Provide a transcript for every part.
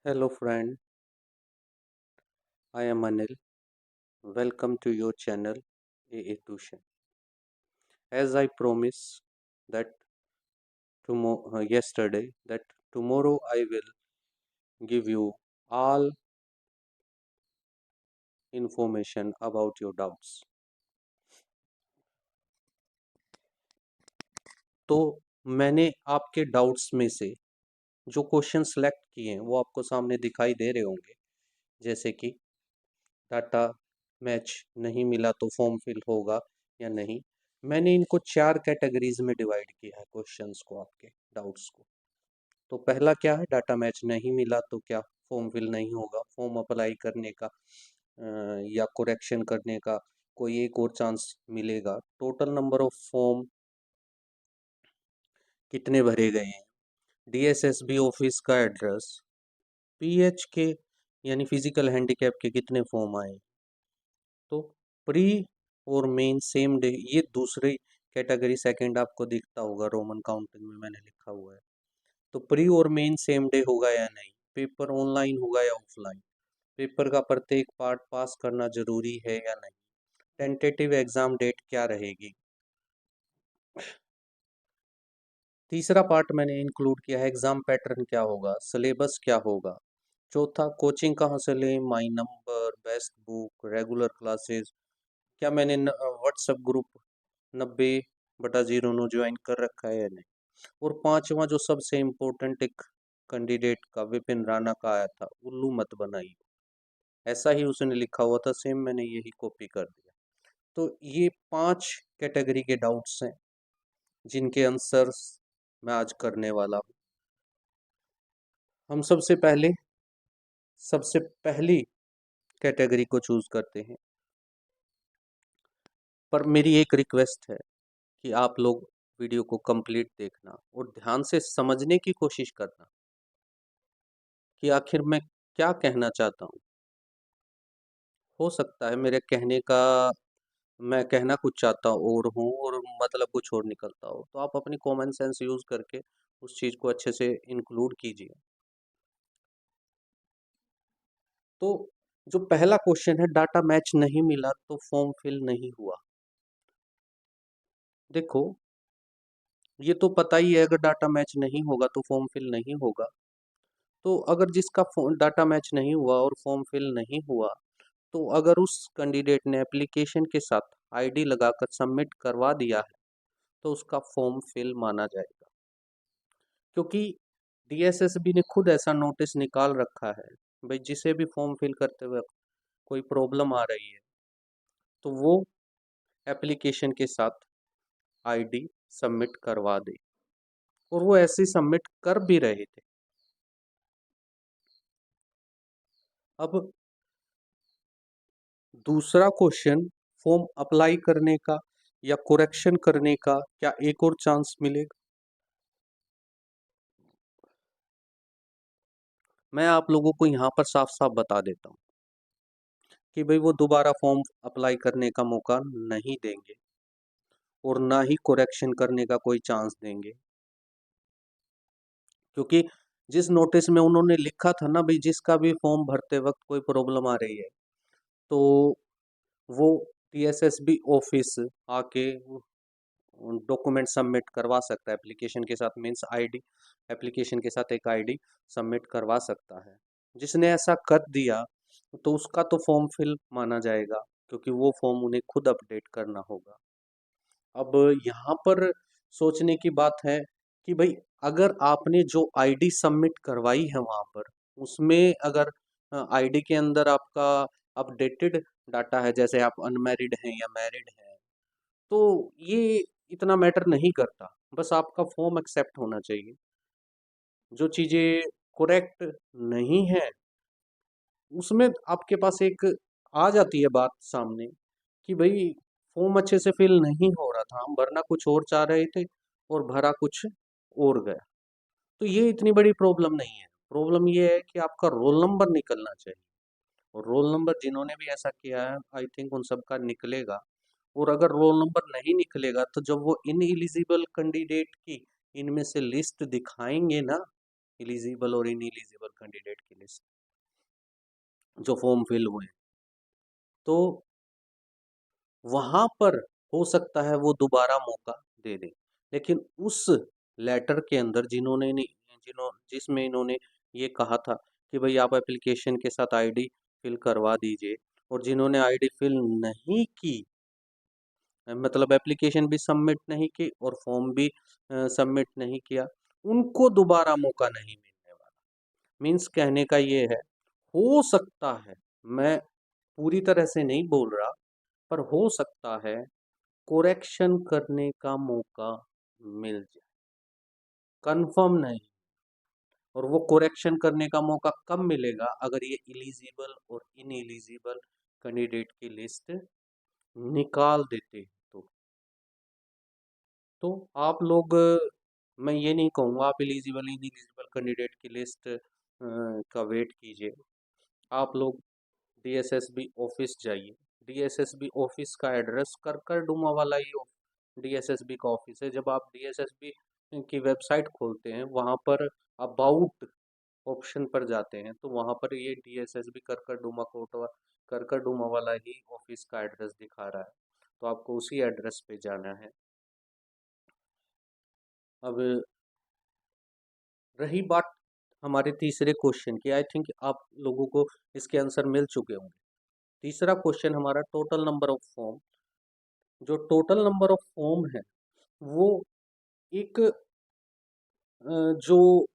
Hello friend, I am Anil. Welcome to your channel AA Tuition. As I promised that yesterday that tomorrow I will give you all information about your doubts. तो मैंने आपके doubts में से जो question select किए हैं वो आपको सामने दिखाई दे रहे होंगे, जैसे कि डाटा मैच नहीं मिला तो फॉर्म फिल होगा या नहीं। मैंने इनको 4 कैटेगरीज में डिवाइड किया है क्वेश्चंस को, आपके डाउट्स को। तो पहला क्या है, डाटा मैच नहीं मिला तो क्या फॉर्म फिल नहीं होगा, फॉर्म अप्लाई करने का या करेक्शन करने का कोई एक और चांस मिलेगा, टोटल नंबर ऑफ फॉर्म कितने भरे गए हैं, डीएसएसबी ऑफिस का एड्रेस, पीएच के यानी फिजिकल हैंडीकैप के कितने फॉर्म आए। तो प्री और मेन सेम डे, ये दूसरी कैटेगरी सेकंड आपको दिखता होगा, रोमन काउंटिंग में मैंने लिखा हुआ है। तो प्री और मेन सेम डे होगा या नहीं, पेपर ऑनलाइन होगा या ऑफलाइन, पेपर का प्रत्येक पार्ट पास करना जरूरी है या नहीं, टेंटेटिव एग्जाम डेट क्या रहेगी। तीसरा पार्ट मैंने इंक्लूड किया है, एग्जाम पैटर्न क्या होगा, सिलेबस क्या होगा। चौथा, कोचिंग कहाँ से लें, my number, best book, regular classes, क्या मैंने व्हाट्सएप ग्रुप 90/0 ज्वाइन कर रखा है या नहीं। और पांचवा जो सबसे इम्पोर्टेंट, एक कैंडिडेट का विपिन राणा का आया था, उल्लू मत बनाइए, ऐसा ही उसने लिखा हुआ था, सेम मैंने यही कॉपी कर दिया। तो ये 5 कैटेगरी के डाउट्स हैं जिनके आंसर्स मैं आज करने वाला हूँ। हम सबसे पहली कैटेगरी को चूज करते हैं, पर मेरी एक रिक्वेस्ट है कि आप लोग वीडियो को कंप्लीट देखना और ध्यान से समझने की कोशिश करना कि आखिर मैं क्या कहना चाहता हूँ। हो सकता है मैं कहना कुछ चाहता और हूँ और मतलब कुछ और निकलता हो, तो आप अपनी कॉमन सेंस यूज करके उस चीज को अच्छे से इंक्लूड कीजिए। तो जो पहला क्वेश्चन है, डाटा मैच नहीं मिला तो फॉर्म फिल नहीं हुआ। देखो, ये तो पता ही है, अगर डाटा मैच नहीं होगा तो फॉर्म फिल नहीं होगा। तो अगर जिसका डाटा मैच नहीं हुआ और फॉर्म फिल नहीं हुआ, तो अगर उस कैंडिडेट ने एप्लीकेशन के साथ आईडी लगाकर सबमिट करवा दिया है तो उसका फॉर्म फिल माना जाएगा, क्योंकि डीएसएसबी ने खुद ऐसा नोटिस निकाल रखा है, भाई जिसे भी फॉर्म फिल करते वक्त कोई प्रॉब्लम आ रही है तो वो एप्लीकेशन के साथ आईडी सबमिट करवा दे, और वो ऐसे सबमिट कर भी रहे थे। अब दूसरा क्वेश्चन, फॉर्म अप्लाई करने का या करेक्शन करने का क्या एक और चांस मिलेगा। मैं आप लोगों को यहाँ पर साफ साफ बता देता हूँ कि भाई वो दोबारा फॉर्म अप्लाई करने का मौका नहीं देंगे और ना ही करेक्शन करने का कोई चांस देंगे, क्योंकि जिस नोटिस में उन्होंने लिखा था ना, भाई जिसका भी फॉर्म भरते वक्त कोई प्रॉब्लम आ रही है तो वो टीएसएसबी ऑफिस आके डॉक्यूमेंट सबमिट करवा सकता है एप्लीकेशन के साथ, मीन्स आईडी, एप्लीकेशन के साथ एक आईडी सबमिट करवा सकता है। जिसने ऐसा कर दिया तो उसका तो फॉर्म फिल माना जाएगा, क्योंकि वो फॉर्म उन्हें खुद अपडेट करना होगा। अब यहाँ पर सोचने की बात है कि भाई अगर आपने जो आईडी सबमिट करवाई है वहाँ पर, उसमें अगर आईडी के अंदर आपका अपडेटेड डाटा है, जैसे आप अनमैरिड हैं या मैरिड हैं, तो ये इतना मैटर नहीं करता, बस आपका फॉर्म एक्सेप्ट होना चाहिए। जो चीज़ें करेक्ट नहीं है उसमें आपके पास एक आ जाती है बात सामने कि भाई फॉर्म अच्छे से फिल नहीं हो रहा था, हम भरना कुछ और चाह रहे थे और भरा कुछ और गया। तो ये इतनी बड़ी प्रॉब्लम नहीं है, प्रॉब्लम ये है कि आपका रोल नंबर निकलना चाहिए, और रोल नंबर जिन्होंने भी ऐसा किया है आई थिंक उन सबका निकलेगा। और अगर रोल नंबर नहीं निकलेगा तो जब वो इन एलिजिबल कैंडिडेट की इनमें से लिस्ट दिखाएंगे ना, एलिजिबल और इनएलिजिबल कैंडिडेट की लिस्ट जो फॉर्म फिल हुए, तो वहां पर हो सकता है वो दोबारा मौका दे दे। लेकिन उस लेटर के अंदर जिसमें इन्होंने ये कहा था कि भाई आप एप्लीकेशन के साथ आईडी फिल करवा दीजिए, और जिन्होंने आईडी फिल नहीं की, मतलब एप्लीकेशन भी सबमिट नहीं की और फॉर्म भी सबमिट नहीं किया, उनको दोबारा मौका नहीं मिलने वाला। मीन्स कहने का ये है, हो सकता है, मैं पूरी तरह से नहीं बोल रहा, पर हो सकता है कोरेक्शन करने का मौका मिल जाए, कंफर्म नहीं। और वो कोरेक्शन करने का मौका कब मिलेगा? अगर ये इलिजिबल और इनएलिजिबल कैंडिडेट की लिस्ट निकाल देते हैं तो आप लोग, मैं ये नहीं कहूँगा आप इलिजिबल इनएलिजिबल कैंडिडेट की लिस्ट का वेट कीजिए। आप लोग डीएसएसबी ऑफिस जाइए। डीएसएसबी ऑफिस का एड्रेस करकर डुमा वाला ही डीएसएसबी का ऑफिस है। जब आप डीएसएसबी की वेबसाइट खोलते हैं, वहाँ पर अबाउट ऑप्शन पर जाते हैं, तो वहाँ पर ये डीएसएसबी करकर डुमा कोटवा करकर डुमा वाला ही ऑफिस का एड्रेस दिखा रहा है, तो आपको उसी एड्रेस पे जाना है। अब रही बात हमारे तीसरे क्वेश्चन की, आई थिंक आप लोगों को इसके आंसर मिल चुके होंगे। तीसरा क्वेश्चन हमारा टोटल नंबर ऑफ फॉर्म। जो टोटल नंबर ऑफ फॉर्म है वो एक जो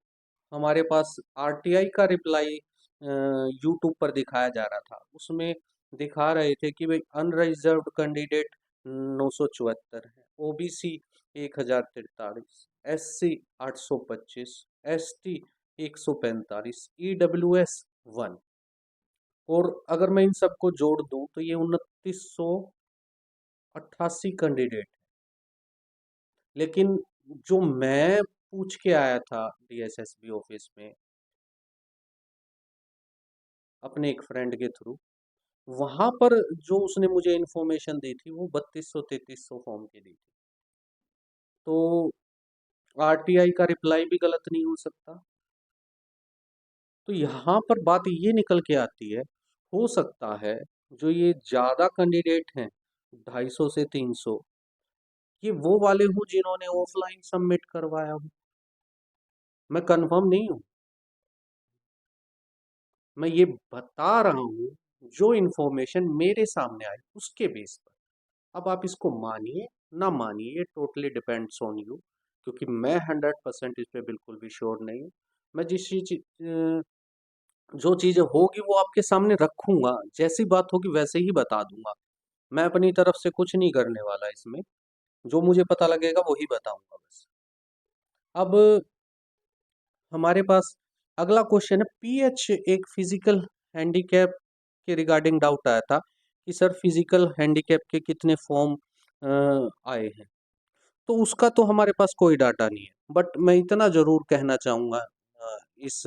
हमारे पास आरटीआई का रिप्लाई यूट्यूब पर दिखाया जा रहा था, उसमें दिखा रहे थे कि भाई अनरिजर्व्ड कैंडिडेट 974 है, ओबीसी 1043, एससी 825, एसटी 145, ईडब्ल्यूएस 1। और अगर मैं इन सबको जोड़ दूं तो ये 2988 कैंडिडेट। लेकिन जो मैं पूछ के आया था डीएसएसबी ऑफिस में अपने एक फ्रेंड के थ्रू, वहां पर जो उसने मुझे इन्फॉर्मेशन दी थी वो 3200-3300 फॉर्म की दी थी। तो आरटीआई का रिप्लाई भी गलत नहीं हो सकता। तो यहाँ पर बात ये निकल के आती है, हो सकता है जो ये ज्यादा कैंडिडेट हैं 250 से 300, ये वो वाले हूँ जिन्होंने ऑफलाइन सबमिट करवाया हूँ। मैं कंफर्म नहीं हूँ, मैं ये बता रहा हूँ जो इन्फॉर्मेशन मेरे सामने आई उसके बेस पर। अब आप इसको मानिए ना मानिए, ये टोटली डिपेंड्स ऑन यू, क्योंकि मैं 100% इस पे बिल्कुल भी श्योर नहीं हूँ। मैं जो चीजें होगी वो आपके सामने रखूंगा, जैसी बात होगी वैसे ही बता दूंगा। मैं अपनी तरफ से कुछ नहीं करने वाला इसमें, जो मुझे पता लगेगा वही बताऊंगा बस। अब हमारे पास अगला क्वेश्चन है, पीएच एक फिजिकल हैंडीकैप के रिगार्डिंग डाउट आया था कि सर फिजिकल हैंडीकैप के कितने फॉर्म आए हैं। तो उसका तो हमारे पास कोई डाटा नहीं है, बट मैं इतना जरूर कहना चाहूँगा इस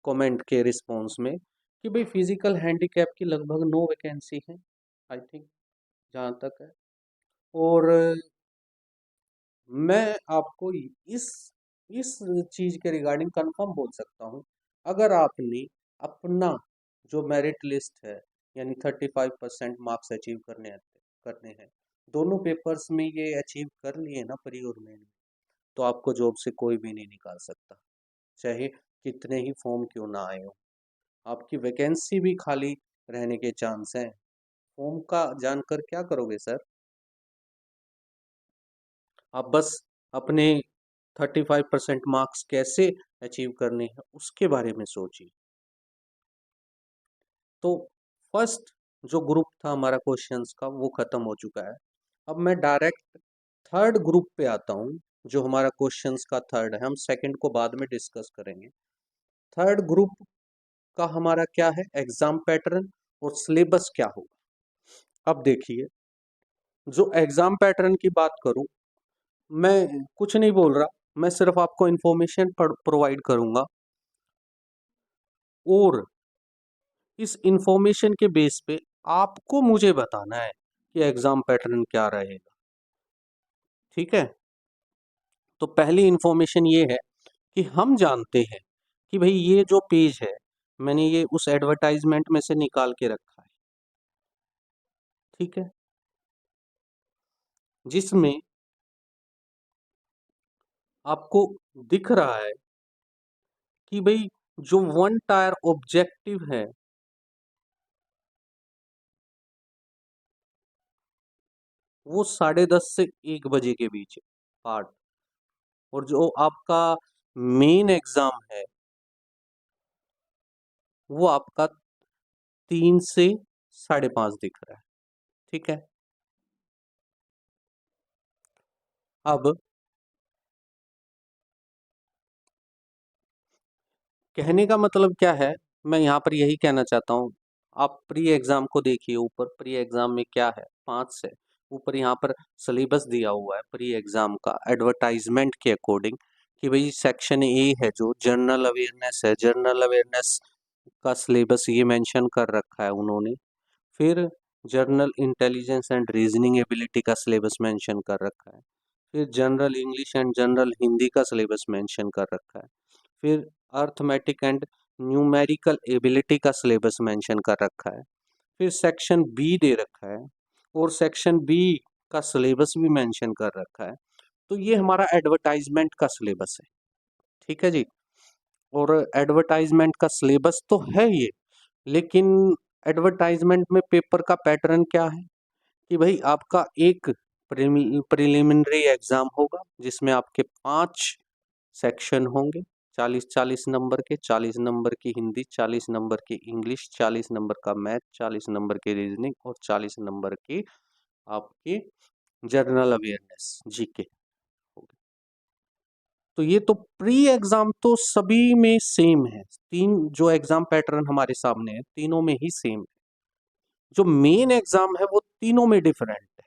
कमेंट के रिस्पॉन्स में कि भाई फिजिकल हैंडीकैप की लगभग 9 वैकेंसी है, आई थिंक, जहाँ तक है। और मैं आपको इस चीज के रिगार्डिंग कंफर्म बोल सकता हूँ, अगर आपने अपना जो मेरिट लिस्ट है, यानी 35% मार्क्स अचीव करने हैं, दोनों पेपर्स में ये अचीव कर लिए ना, प्री और मेन में, तो आपको जॉब से कोई भी नहीं निकाल सकता, चाहे कितने ही फॉर्म क्यों ना आए हो। आपकी वैकेंसी भी खाली रहने के चांस हैं। फॉर्म का जानकर क्या करोगे सर? आप बस अपने 35% मार्क्स कैसे अचीव करने हैं उसके बारे में सोचिए। तो फर्स्ट जो ग्रुप था हमारा क्वेश्चंस का वो खत्म हो चुका है। अब मैं डायरेक्ट थर्ड ग्रुप पे आता हूँ, जो हमारा क्वेश्चंस का थर्ड है। हम सेकंड को बाद में डिस्कस करेंगे। थर्ड ग्रुप का हमारा क्या है, एग्जाम पैटर्न और सिलेबस क्या होगा। अब देखिए, जो एग्जाम पैटर्न की बात करूं, मैं कुछ नहीं बोल रहा, मैं सिर्फ आपको इंफॉर्मेशन प्रोवाइड करूंगा, और इस इंफॉर्मेशन के बेस पे आपको मुझे बताना है कि एग्जाम पैटर्न क्या रहेगा। ठीक है, तो पहली इंफॉर्मेशन ये है कि हम जानते हैं कि भाई ये जो पेज है मैंने ये उस एडवर्टाइजमेंट में से निकाल के रखा है, ठीक है, जिसमें आपको दिख रहा है कि भाई जो वन टायर ऑब्जेक्टिव है वो 10:30 से 1 बजे के बीच है पार्ट, और जो आपका मेन एग्जाम है वो आपका 3 से 5:30 दिख रहा है, ठीक है। अब कहने का मतलब क्या है, मैं यहाँ पर यही कहना चाहता हूँ, आप प्री एग्जाम को देखिए, ऊपर प्री एग्जाम में क्या है, 5 से ऊपर यहाँ पर सिलेबस दिया हुआ है प्री एग्जाम का एडवर्टाइजमेंट के अकॉर्डिंग, कि भाई सेक्शन ए है जो जनरल अवेयरनेस है, जनरल अवेयरनेस का सिलेबस ये मेंशन कर रखा है उन्होंने। फिर general intelligence and reasoning ability का सिलेबस मेंशन कर रखा है। फिर general English and general Hindi का सिलेबस मेंशन कर रखा है। फिर अर्थमेटिक एंड न्यूमेरिकल एबिलिटी का सिलेबस मेंशन कर रखा है। फिर सेक्शन बी दे रखा है और सेक्शन बी का सिलेबस भी मेंशन कर रखा है। तो ये हमारा एडवर्टाइजमेंट का सिलेबस है, ठीक है जी। और एडवर्टाइजमेंट का सिलेबस तो है ये, लेकिन एडवर्टाइजमेंट में पेपर का पैटर्न क्या है कि भाई आपका एक प्रिलिमिनरी एग्जाम होगा जिसमें आपके 5 सेक्शन होंगे, 40-40 नंबर के, 40 नंबर की हिंदी, 40 नंबर की इंग्लिश, 40 नंबर का मैथ, 40 नंबर की रीजनिंग और 40 नंबर की आपकी जनरल अवेयरनेस जीके होगी। तो ये तो प्री एग्जाम तो सभी में सेम है, तीन जो एग्जाम पैटर्न हमारे सामने है तीनों में ही सेम है। जो मेन एग्जाम है वो तीनों में डिफरेंट है।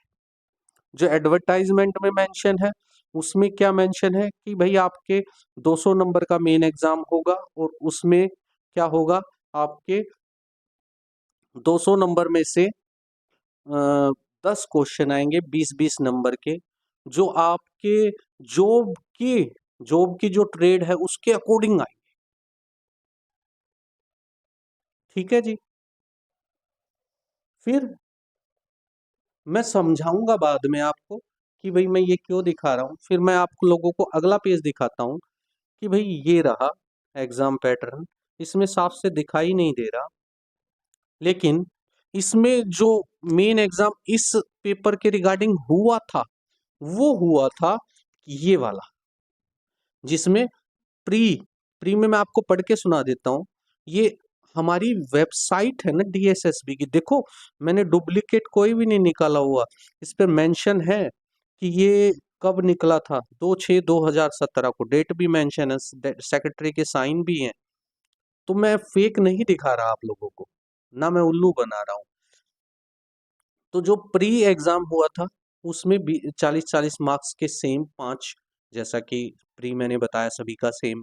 जो एडवर्टाइजमेंट में मेंशन है उसमें क्या मेंशन है कि भाई आपके 200 नंबर का मेन एग्जाम होगा और उसमें क्या होगा, आपके 200 नंबर में से 10 क्वेश्चन आएंगे 20-20 नंबर के, जो आपके जॉब की जॉब की जो ट्रेड है उसके अकॉर्डिंग आएंगे, ठीक है जी। फिर मैं समझाऊंगा बाद में आपको कि भाई मैं ये क्यों दिखा रहा हूँ। फिर मैं आप लोगों को अगला पेज दिखाता हूँ कि भाई ये रहा एग्जाम पैटर्न, इसमें साफ से दिखाई नहीं दे रहा, लेकिन इसमें जो मेन एग्जाम इस पेपर के रिगार्डिंग हुआ था वो हुआ था ये वाला, जिसमें प्री प्री में मैं आपको पढ़ के सुना देता हूँ। ये हमारी वेबसाइट है ना डीएसएसबी की, देखो मैंने डुप्लीकेट कोई भी नहीं निकाला हुआ, इस पर मेंशन है कि ये कब निकला था, 2/6/2017 को, डेट भी मेंशन है, सेक्रेटरी के साइन भी हैं। तो मैं फेक नहीं दिखा रहा आप लोगों को, ना मैं उल्लू बना रहा हूँ। तो जो प्री एग्जाम हुआ था उसमें भी 40-40 मार्क्स के सेम 5, जैसा कि प्री मैंने बताया सभी का सेम।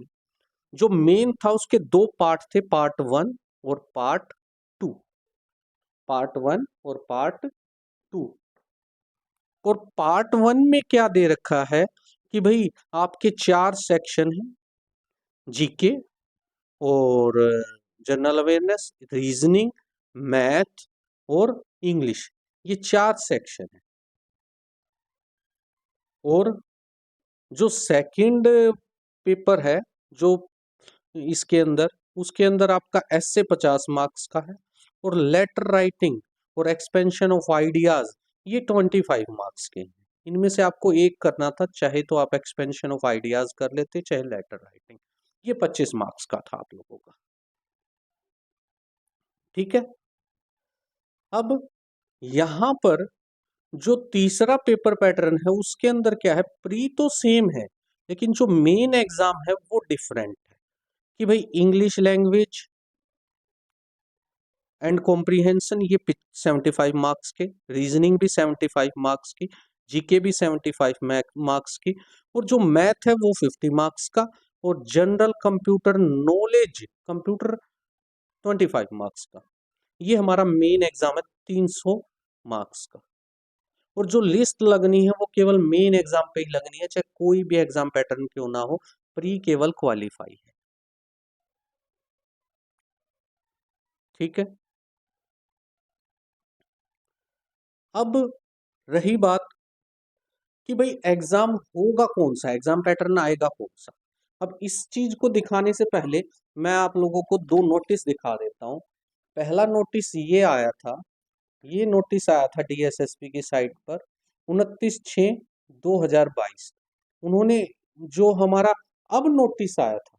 जो मेन था उसके 2 पार्ट थे, पार्ट 1 और पार्ट 2, पार्ट 1 और पार्ट 2। और पार्ट 1 में क्या दे रखा है कि भाई आपके 4 सेक्शन हैं, जीके और जनरल अवेयरनेस, रीजनिंग, मैथ और इंग्लिश, ये 4 सेक्शन है। और जो सेकंड पेपर है जो इसके अंदर, उसके अंदर आपका ऐसे 50 मार्क्स का है, और लेटर राइटिंग और एक्सपेंशन ऑफ आइडियाज ये 25 मार्क्स के हैं। इनमें से आपको एक करना था, चाहे तो आप एक्सपेंशन ऑफ आइडियाज कर लेते, चाहे लेटर राइटिंग, ये 25 मार्क्स का था आप लोगों का, ठीक है। अब यहां पर जो तीसरा पेपर पैटर्न है उसके अंदर क्या है, प्री तो सेम है लेकिन जो मेन एग्जाम है वो डिफरेंट है, कि भाई इंग्लिश लैंग्वेज एंड कॉम्प्रीहेंशन ये 75 मार्क्स के, रीजनिंग भी 75 मार्क्स की, जीके भी 75 मार्क्स की, और जो मैथ है वो 50 मार्क्स का, और general computer knowledge computer 25 marks का। ये हमारा मेन एग्जाम है 300 मार्क्स का। और जो लिस्ट लगनी है वो केवल मेन एग्जाम पे ही लगनी है, चाहे कोई भी एग्जाम पैटर्न क्यों ना हो, प्री केवल क्वालिफाई है। ठीक है। अब रही बात कि भाई एग्जाम होगा कौन सा, एग्जाम पैटर्न आएगा कौन सा। अब इस चीज को दिखाने से पहले मैं आप लोगों को दो नोटिस दिखा देता हूँ। पहला नोटिस ये आया था, ये नोटिस आया था डीएसएसपी की साइट पर 29/6/2022। उन्होंने जो हमारा अब नोटिस आया था,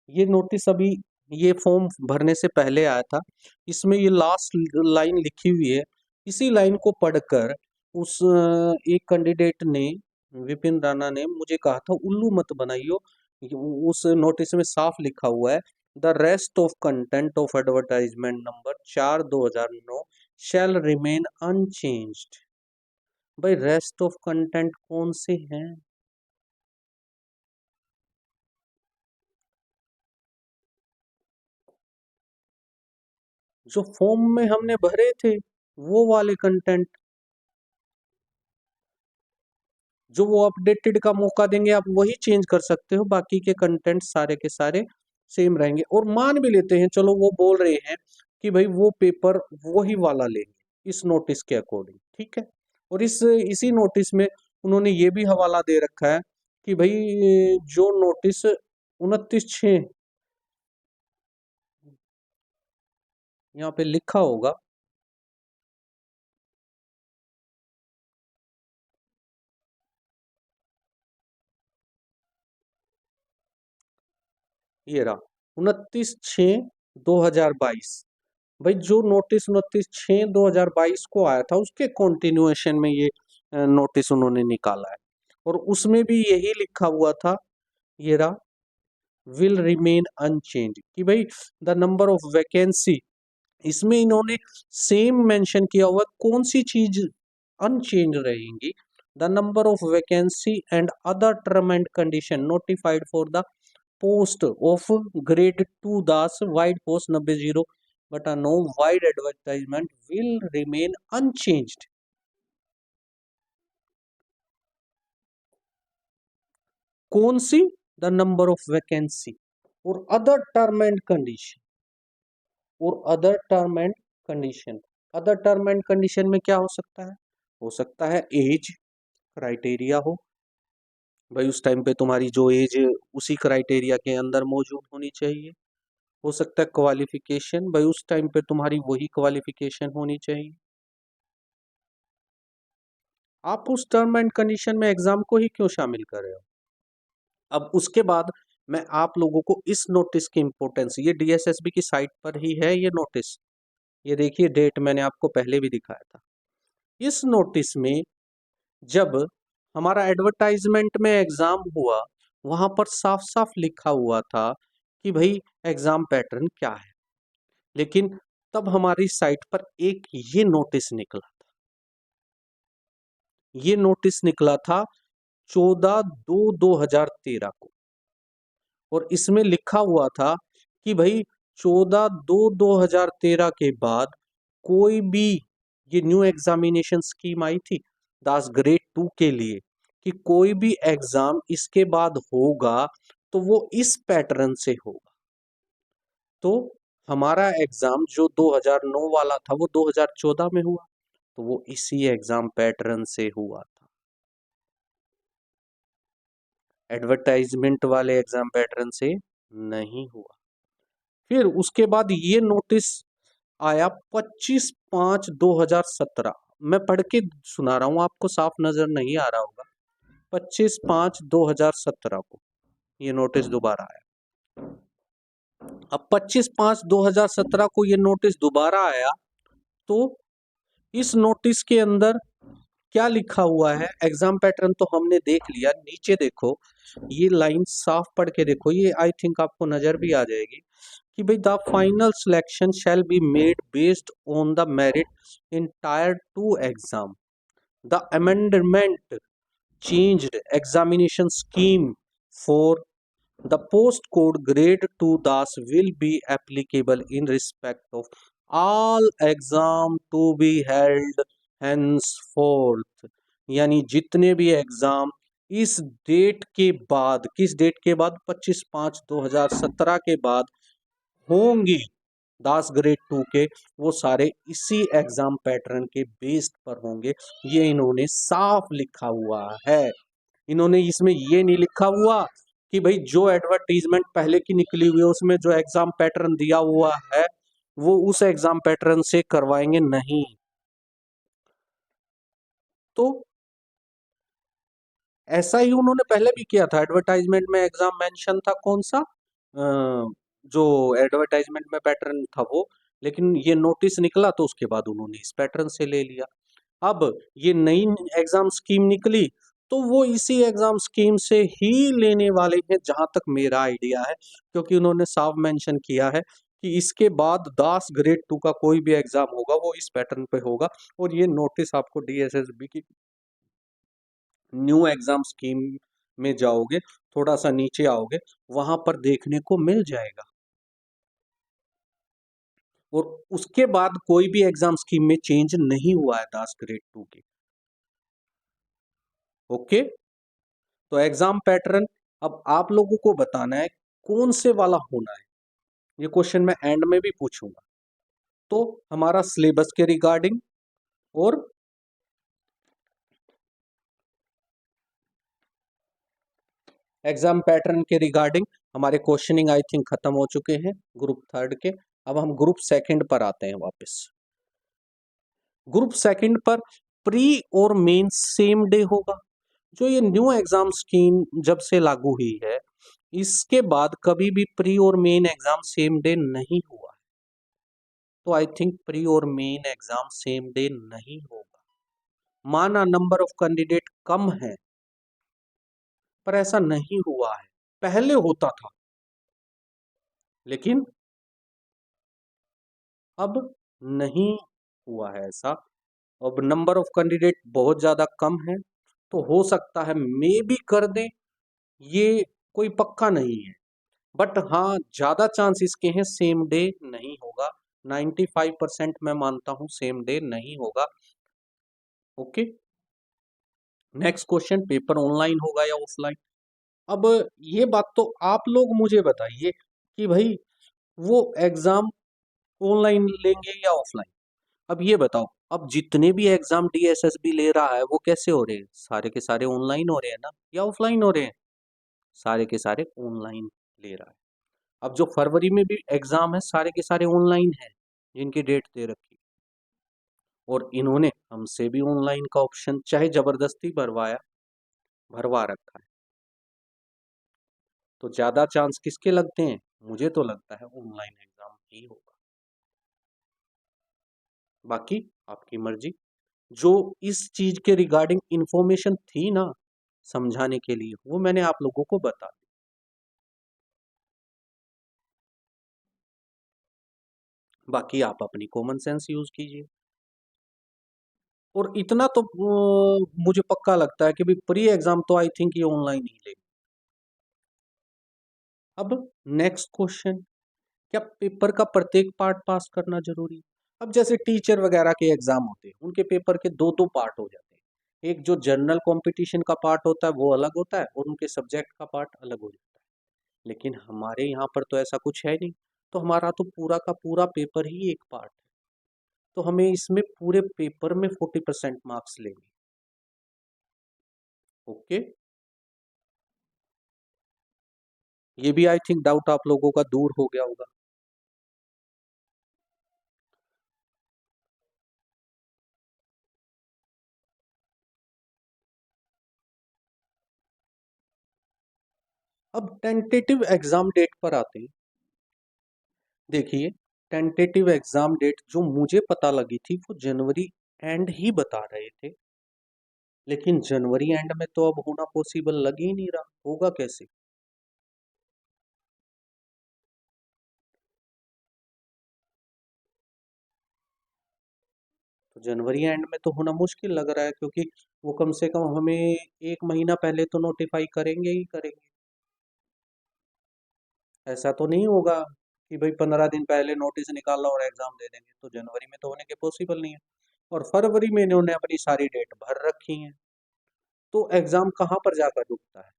ये नोटिस अभी ये फॉर्म भरने से पहले आया था, इसमें ये लास्ट लाइन लिखी हुई है। इसी लाइन को पढ़कर उस एक कैंडिडेट ने, विपिन राणा ने मुझे कहा था उल्लू मत बनाइयो। उस नोटिस में साफ लिखा हुआ है, the rest of content of advertisement number 4/2009 shall remain unchanged. भाई रेस्ट ऑफ कंटेंट कौन से हैं? जो फॉर्म में हमने भरे थे वो वाले कंटेंट, जो वो अपडेटेड का मौका देंगे आप वही चेंज कर सकते हो, बाकी के कंटेंट सारे के सारे सेम रहेंगे। और मान भी लेते हैं, चलो वो बोल रहे हैं कि भाई वो पेपर वही वाला लेंगे इस नोटिस के अकॉर्डिंग, ठीक है। और इसी नोटिस में उन्होंने ये भी हवाला दे रखा है कि भाई जो नोटिस 29/6 यहाँ पे लिखा होगा, ये रहा 29/6/2022। भाई जो नोटिस 29/6/2022 को आया था उसके कंटिन्यूएशन में ये नोटिस उन्होंने निकाला है। और उसमें भी यही लिखा हुआ था, ये रहा, विल रिमेन अनचेंज, कि भाई द नंबर ऑफ वैकेंसी, इसमें इन्होंने सेम मेंशन किया हुआ कौन सी चीज अनचेंज रहेंगी, the number of vacancy and other term and condition notified for the post of grade 2 Das wide post 90 बटा 9 wide advertisement will remain unchanged. कौन सी? द नंबर ऑफ वैकेंसी और अदर टर्म एंड कंडीशन, और other term and condition, other term and condition में क्या हो सकता है? हो सकता है एज क्राइटेरिया हो, भाई उस टाइम पे तुम्हारी जो एज उसी क्राइटेरिया के अंदर मौजूद होनी चाहिए। हो सकता है क्वालिफिकेशन, भाई उस टाइम पे तुम्हारी वही क्वालिफिकेशन होनी चाहिए। आप उस टर्म एंड कंडीशन में एग्जाम को ही क्यों शामिल कर रहे हो? अब उसके बाद मैं आप लोगों को इस नोटिस की इंपॉर्टेंस, ये डीएसएसबी की साइट पर ही है ये नोटिस, ये देखिए डेट मैंने आपको पहले भी दिखाया था। इस नोटिस में जब हमारा एडवर्टाइजमेंट में एग्जाम हुआ, वहां पर साफ साफ लिखा हुआ था कि भाई एग्जाम पैटर्न क्या है, लेकिन तब हमारी साइट पर एक ये नोटिस निकला था, ये नोटिस निकला था 14/2/2013 को, और इसमें लिखा हुआ था कि भाई 14/2/2013 के बाद कोई भी, ये न्यू एग्जामिनेशन स्कीम आई थी दास ग्रेड 2 के लिए, कि कोई भी एग्जाम इसके बाद होगा तो वो इस पैटर्न से होगा। तो हमारा एग्जाम जो 2009 वाला था वो 2014 में हुआ, तो वो इसी एग्जाम पैटर्न से हुआ था, एडवर्टाइजमेंट वाले एग्जाम पैटर्न से नहीं हुआ। फिर उसके बाद ये नोटिस आया 25/5/2017। मैं पढ़ के सुना रहा हूं, आपको साफ नजर नहीं आ रहा होगा। 25/5/2017 को ये नोटिस दोबारा आया। अब 25/5/2017 को ये नोटिस दोबारा आया, तो इस नोटिस के अंदर क्या लिखा हुआ है? एग्जाम पैटर्न तो हमने देख लिया, नीचे देखो, ये लाइन साफ पढ़ के देखो, ये आई थिंक आपको नजर भी आ जाएगी कि भाई the final selection shall be made based on the merit in tyre 2 exam, the amendment changed examination scheme for the post code grade 2 thus will be applicable in respect of all exam to be held henceforth, यानी जितने भी exam इस date के बाद, किस date के बाद, 25/5/2017 के बाद होंगे दास ग्रेड 2 के, वो सारे इसी एग्जाम पैटर्न के बेस्ड पर होंगे। ये इन्होंने साफ लिखा हुआ है। इन्होंने इसमें ये नहीं लिखा हुआ कि भाई जो एडवर्टीजमेंट पहले की निकली हुई है उसमें जो एग्जाम पैटर्न दिया हुआ है वो उस एग्जाम पैटर्न से करवाएंगे, नहीं। तो ऐसा ही उन्होंने पहले भी किया था। एडवर्टाइजमेंट में एग्जाम मेंशन था कौन सा, जो एडवर्टाइजमेंट में पैटर्न था वो, लेकिन ये नोटिस निकला तो उसके बाद उन्होंने इस पैटर्न से ले लिया। अब ये नई एग्जाम स्कीम निकली तो वो इसी एग्जाम स्कीम से ही लेने वाले हैं, जहां तक मेरा आइडिया है, क्योंकि उन्होंने साफ मेंशन किया है कि इसके बाद दास ग्रेड 2 का कोई भी एग्जाम होगा वो इस पैटर्न पे होगा। और ये नोटिस आपको डीएसएसबी की न्यू एग्जाम स्कीम में जाओगे, थोड़ा सा नीचे आओगे, वहां पर देखने को मिल जाएगा। और उसके बाद कोई भी एग्जाम स्कीम में चेंज नहीं हुआ है दास ग्रेड 2 के। ओके, तो एग्जाम पैटर्न अब आप लोगों को बताना है कौन से वाला होना है। ये क्वेश्चन मैं एंड में भी पूछूंगा। तो हमारा सिलेबस के रिगार्डिंग और एग्जाम पैटर्न के रिगार्डिंग हमारे क्वेश्चनिंग आई थिंक खत्म हो चुके हैं ग्रुप थर्ड के। अब हम ग्रुप सेकंड पर आते हैं वापस। ग्रुप सेकंड पर प्री और मेन सेम डे होगा। जो ये न्यू एग्जाम स्कीम जब से लागू हुई है इसके बाद कभी भी प्री और मेन एग्जाम सेम डे नहीं हुआ है। तो आई थिंक प्री और मेन एग्जाम सेम डे नहीं होगा। माना नंबर ऑफ कैंडिडेट कम है, पर ऐसा नहीं हुआ है। पहले होता था लेकिन अब नहीं हुआ है ऐसा। अब नंबर ऑफ कैंडिडेट बहुत ज्यादा कम है तो हो सकता है मे भी कर दें, ये कोई पक्का नहीं है। बट हाँ, ज्यादा चांस इसके हैं सेम डे नहीं होगा। 95% मैं मानता हूं सेम डे नहीं होगा। Okay, next question, paper online होगा या ऑफलाइन। अब ये बात तो आप लोग मुझे बताइए कि भाई वो एग्जाम ऑनलाइन लेंगे या ऑफलाइन। अब ये बताओ, अब जितने भी एग्जाम डीएसएसबी ले रहा है वो कैसे हो रहे हैं, सारे के सारे ऑनलाइन हो रहे हैं ना, या ऑफलाइन हो रहे हैं। सारे के सारे ऑनलाइन ले रहा है। अब जो फरवरी में भी एग्जाम है सारे के सारे ऑनलाइन है जिनकी डेट दे रखी। और इन्होंने हमसे भी ऑनलाइन का ऑप्शन चाहे जबरदस्ती भरवा रखा है। तो ज्यादा चांस किसके लगते हैं, मुझे तो लगता है ऑनलाइन एग्जाम ही होगा। बाकी आपकी मर्जी। जो इस चीज के रिगार्डिंग इंफॉर्मेशन थी ना समझाने के लिए, वो मैंने आप लोगों को बता दी। बाकी आप अपनी कॉमन सेंस यूज कीजिए। और इतना तो मुझे पक्का लगता है कि भी प्री एग्जाम तो आई थिंक ये ऑनलाइन ही ले। अब नेक्स्ट क्वेश्चन, क्या पेपर का प्रत्येक पार्ट पास करना जरूरी है। अब जैसे टीचर वगैरह के एग्जाम होते हैं उनके पेपर के दो दो पार्ट हो जाते हैं। एक जो जनरल कंपटीशन का पार्ट होता है वो अलग होता है और उनके सब्जेक्ट का पार्ट अलग हो जाता है। लेकिन हमारे यहाँ पर तो ऐसा कुछ है नहीं। तो हमारा तो पूरा का पूरा पेपर ही एक पार्ट है। तो हमें इसमें पूरे पेपर में 40% मार्क्स लेंगे। ओके, ये भी आई थिंक डाउट आप लोगों का दूर हो गया होगा। अब टेंटेटिव एग्जाम डेट पर आते हैं। देखिए, टेंटेटिव एग्जाम डेट जो मुझे पता लगी थी वो जनवरी एंड ही बता रहे थे। लेकिन जनवरी एंड में तो अब होना पॉसिबल लग ही नहीं रहा, होगा कैसे। तो जनवरी एंड में तो होना मुश्किल लग रहा है, क्योंकि वो कम से कम हमें एक महीना पहले तो नोटिफाई करेंगे ही करेंगे। ऐसा तो नहीं होगा कि भाई 15 दिन पहले नोटिस निकाला और एग्जाम दे देंगे। तो जनवरी में तो होने के पॉसिबल नहीं है। और फरवरी में इन्होंने अपनी सारी डेट भर रखी है। तो एग्जाम कहाँ पर जाकर रुकता है,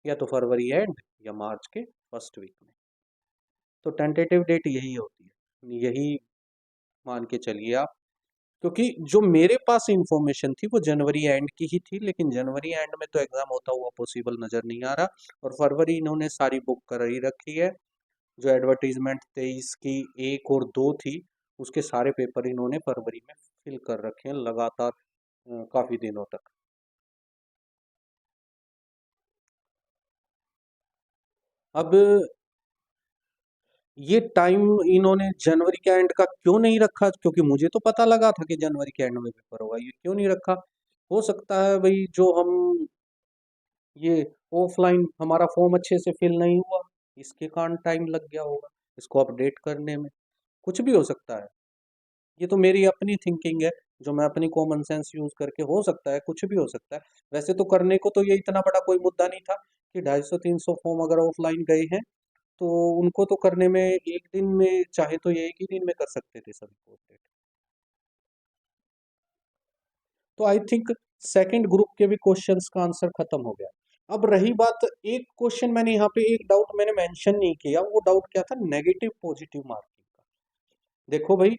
या तो फरवरी एंड या मार्च के फर्स्ट वीक में। तो टेंटेटिव डेट यही होती है, यही मान के चलिए आप। क्योंकि जो मेरे पास इंफॉर्मेशन थी वो जनवरी एंड की ही थी, लेकिन जनवरी एंड में तो एग्जाम होता हुआ पॉसिबल नजर नहीं आ रहा। और फरवरी इन्होंने सारी बुक कर ही रखी है। जो एडवर्टीजमेंट 23 की 1 और 2 थी, उसके सारे पेपर इन्होंने फरवरी में फिल कर रखे हैं लगातार, काफी दिनों तक। अब ये टाइम इन्होंने जनवरी के एंड का क्यों नहीं रखा, क्योंकि मुझे तो पता लगा था कि जनवरी के एंड में पेपर होगा, ये क्यों नहीं रखा। हो सकता है भाई जो हम ये ऑफलाइन हमारा फॉर्म अच्छे से फिल नहीं हुआ, इसके कारण टाइम लग गया होगा इसको अपडेट करने में। कुछ भी हो सकता है, ये तो मेरी अपनी थिंकिंग है, जो मैं अपनी कॉमन सेंस यूज करके, हो सकता है कुछ भी हो सकता है। वैसे तो करने को तो ये इतना बड़ा कोई मुद्दा नहीं था कि 250-300 फॉर्म अगर ऑफलाइन गए हैं तो उनको तो करने में एक दिन में, चाहे तो ये एक ही दिन में कर सकते थे सभी को अपडेट। तो आई थिंक सेकंड ग्रुप के भी क्वेश्चंस का आंसर खत्म हो गया। अब रही बात, एक क्वेश्चन मैंने यहाँ पे, एक डाउट मैंने मेंशन नहीं किया, वो डाउट क्या था, नेगेटिव पॉजिटिव मार्किंग का। देखो भाई,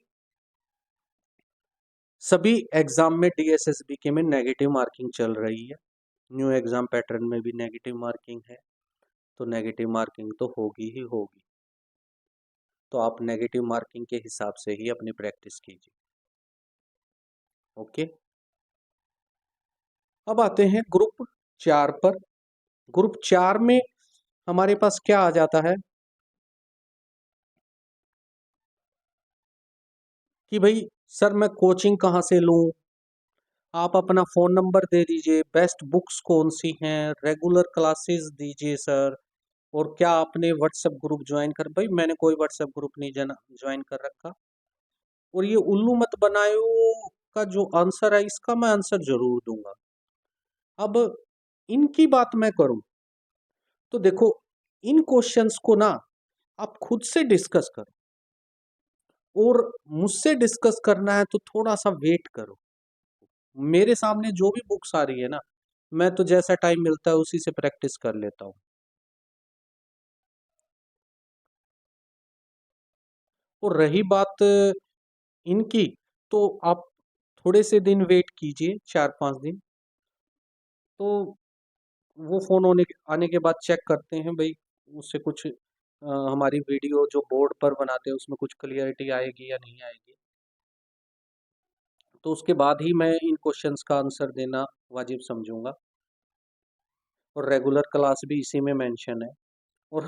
सभी एग्जाम में डीएसएसबी के में नेगेटिव मार्किंग चल रही है, न्यू एग्जाम पैटर्न में भी नेगेटिव मार्किंग है, तो नेगेटिव मार्किंग तो होगी ही होगी। तो आप नेगेटिव मार्किंग के हिसाब से ही अपनी प्रैक्टिस कीजिए। ओके, अब आते हैं ग्रुप 4 पर। ग्रुप 4 में हमारे पास क्या आ जाता है कि भाई सर मैं कोचिंग कहाँ से लूँ, आप अपना फ़ोन नंबर दे दीजिए, बेस्ट बुक्स कौन सी हैं, रेगुलर क्लासेस दीजिए सर, और क्या आपने व्हाट्सएप ग्रुप ज्वाइन कर, भाई मैंने कोई व्हाट्सएप ग्रुप नहीं ज्वाइन कर रखा। और ये उल्लू मत बनायो का जो आंसर है, इसका मैं आंसर जरूर दूंगा। अब इनकी बात मैं करूं तो देखो, इन क्वेश्चंस को ना आप खुद से डिस्कस करो, और मुझसे डिस्कस करना है तो थोड़ा सा वेट करो। मेरे सामने जो भी बुक्स आ रही है ना, मैं तो जैसा टाइम मिलता है उसी से प्रैक्टिस कर लेता हूँ। और रही बात इनकी, तो आप थोड़े से दिन वेट कीजिए, 4-5 दिन। तो वो फोन आने के बाद चेक करते हैं भाई, उससे कुछ हमारी वीडियो जो बोर्ड पर बनाते हैं उसमें कुछ क्लियरिटी आएगी या नहीं आएगी। तो उसके बाद ही मैं इन क्वेश्चंस का आंसर देना वाजिब समझूंगा। और रेगुलर क्लास भी इसी में मेंशन है। और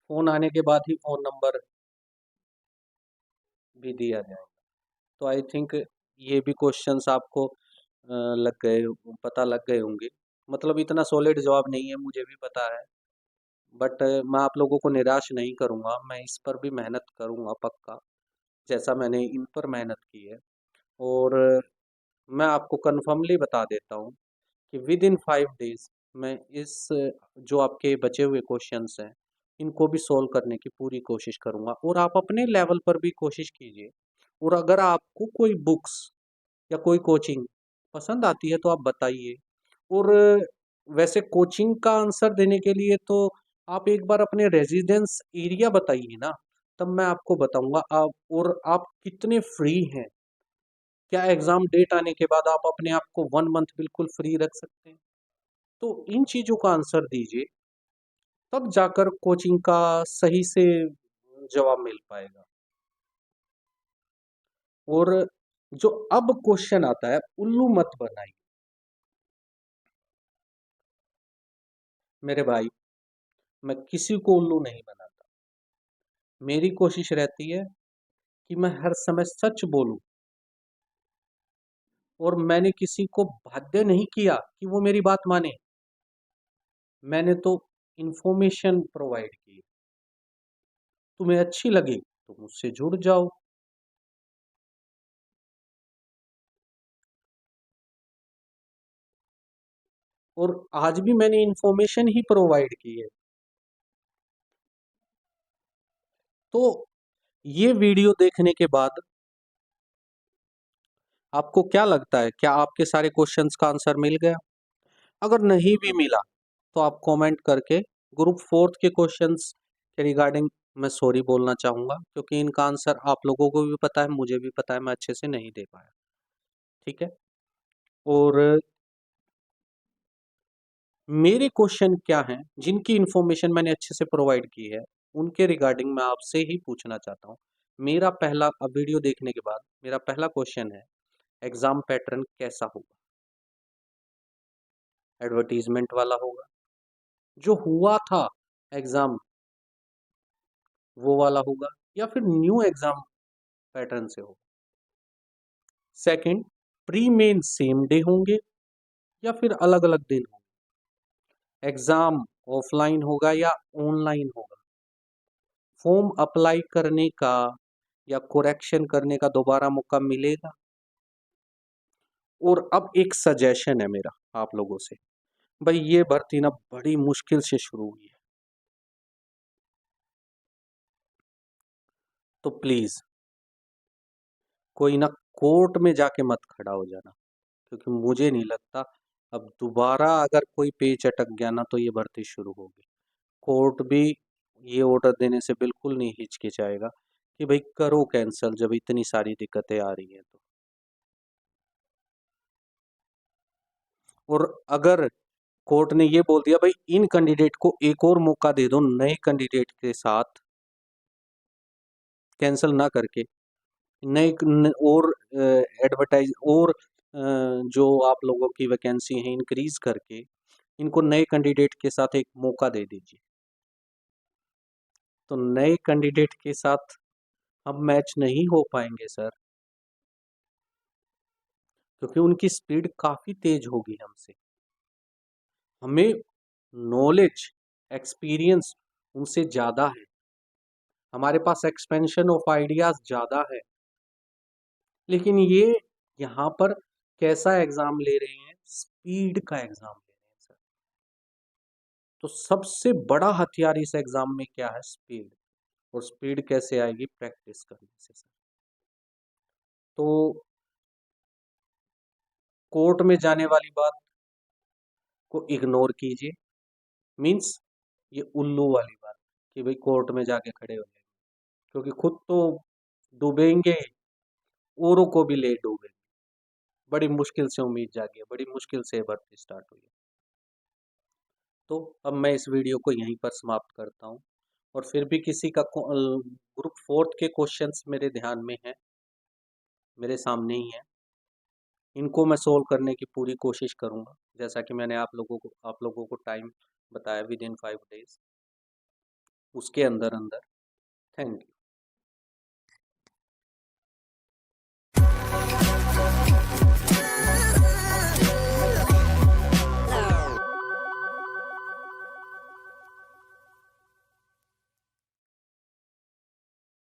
फोन आने के बाद ही फोन नंबर भी दिया जाएगा। तो आई थिंक ये भी क्वेश्चंस आपको लग गए, पता लग गए होंगे। मतलब इतना सॉलिड जवाब नहीं है, मुझे भी पता है, बट मैं आप लोगों को निराश नहीं करूंगा, मैं इस पर भी मेहनत करूंगा पक्का, जैसा मैंने इन पर मेहनत की है। और मैं आपको कन्फर्मली बता देता हूँ कि विद इन 5 डेज मैं इस जो आपके बचे हुए क्वेश्चंस हैं इनको भी सॉल्व करने की पूरी कोशिश करूंगा। और आप अपने लेवल पर भी कोशिश कीजिए। और अगर आपको कोई बुक्स या कोई कोचिंग पसंद आती है तो आप बताइए। और वैसे कोचिंग का आंसर देने के लिए तो आप एक बार अपने रेजिडेंस एरिया बताइए ना, तब मैं आपको बताऊंगा। आप और आप कितने फ्री हैं, क्या एग्जाम डेट आने के बाद आप अपने आप को 1 मंथ बिल्कुल फ्री रख सकते हैं। तो इन चीजों का आंसर दीजिए, तब जाकर कोचिंग का सही से जवाब मिल पाएगा। और जो अब क्वेश्चन आता है, उल्लू मत बनाइए मेरे भाई, मैं किसी को उल्लू नहीं बनाता। मेरी कोशिश रहती है कि मैं हर समय सच बोलूं। और मैंने किसी को बाध्य नहीं किया कि वो मेरी बात माने, मैंने तो इंफॉर्मेशन प्रोवाइड की। तुम्हें अच्छी लगी तो मुझसे जुड़ जाओ। और आज भी मैंने इंफॉर्मेशन ही प्रोवाइड की है। तो ये वीडियो देखने के बाद आपको क्या लगता है, क्या आपके सारे क्वेश्चंस का आंसर मिल गया? अगर नहीं भी मिला तो आप कमेंट करके ग्रुप फोर्थ के क्वेश्चंस के रिगार्डिंग मैं सॉरी बोलना चाहूँगा, क्योंकि इनका आंसर आप लोगों को भी पता है, मुझे भी पता है, मैं अच्छे से नहीं दे पाया। ठीक है। और मेरे क्वेश्चन क्या हैं, जिनकी इंफॉर्मेशन मैंने अच्छे से प्रोवाइड की है, उनके रिगार्डिंग मैं आपसे ही पूछना चाहता हूँ। मेरा पहला, अब वीडियो देखने के बाद मेरा पहला क्वेश्चन है, एग्जाम पैटर्न कैसा होगा? एडवर्टीजमेंट वाला होगा, जो हुआ था एग्जाम वो वाला होगा, या फिर न्यू एग्जाम पैटर्न से होगा? Second, pre main same day होंगे या फिर अलग अलग दिन होंगे? एग्जाम ऑफलाइन होगा या ऑनलाइन होगा? फॉर्म अप्लाई करने का या कोरेक्शन करने का दोबारा मौका मिलेगा? और अब एक सजेशन है मेरा आप लोगों से, भाई ये भर्ती ना बड़ी मुश्किल से शुरू हुई है, तो प्लीज कोई ना कोर्ट में जाके मत खड़ा हो जाना, क्योंकि मुझे नहीं लगता अब दोबारा अगर कोई पेच अटक गया ना तो ये भर्ती शुरू होगी। कोर्ट भी ये ऑर्डर देने से बिल्कुल नहीं हिचकिचाएगा कि भाई करो कैंसिल जब इतनी सारी दिक्कतें आ रही हैं तो। और अगर कोर्ट ने ये बोल दिया भाई इन कैंडिडेट को एक और मौका दे दो नए कैंडिडेट के साथ, कैंसिल ना करके नए और एडवर्टाइज और जो आप लोगों की वैकेंसी है इंक्रीज करके इनको नए कैंडिडेट के साथ एक मौका दे दीजिए, तो नए कैंडिडेट के साथ हम मैच नहीं हो पाएंगे सर, क्योंकि उनकी स्पीड काफ़ी तेज होगी हमसे। हमें नॉलेज, एक्सपीरियंस उनसे ज़्यादा है, हमारे पास एक्सपेंशन ऑफ आइडियाज़ ज़्यादा है, लेकिन ये यहाँ पर कैसा एग्ज़ाम ले रहे हैं? स्पीड का एग्ज़ाम ले रहे हैं सर। तो सबसे बड़ा हथियार इस एग्ज़ाम में क्या है? स्पीड। और स्पीड कैसे आएगी? प्रैक्टिस करने से सर। तो कोर्ट में जाने वाली बात को इग्नोर कीजिए, मीन्स ये उल्लू वाली बात कि भाई कोर्ट में जाके खड़े हो जाएंगे, क्योंकि खुद तो डूबेंगे, औरों को भी ले डूबेंगे। बड़ी मुश्किल से उम्मीद जागी है, बड़ी मुश्किल से भर्ती स्टार्ट हुई है। तो अब मैं इस वीडियो को यहीं पर समाप्त करता हूँ, और फिर भी किसी का ग्रुप फोर्थ के क्वेश्चंस मेरे ध्यान में हैं, मेरे सामने ही हैं, इनको मैं सोल्व करने की पूरी कोशिश करूँगा, जैसा कि मैंने आप लोगों को टाइम बताया, विद इन 5 days, उसके अंदर अंदर। Thank you.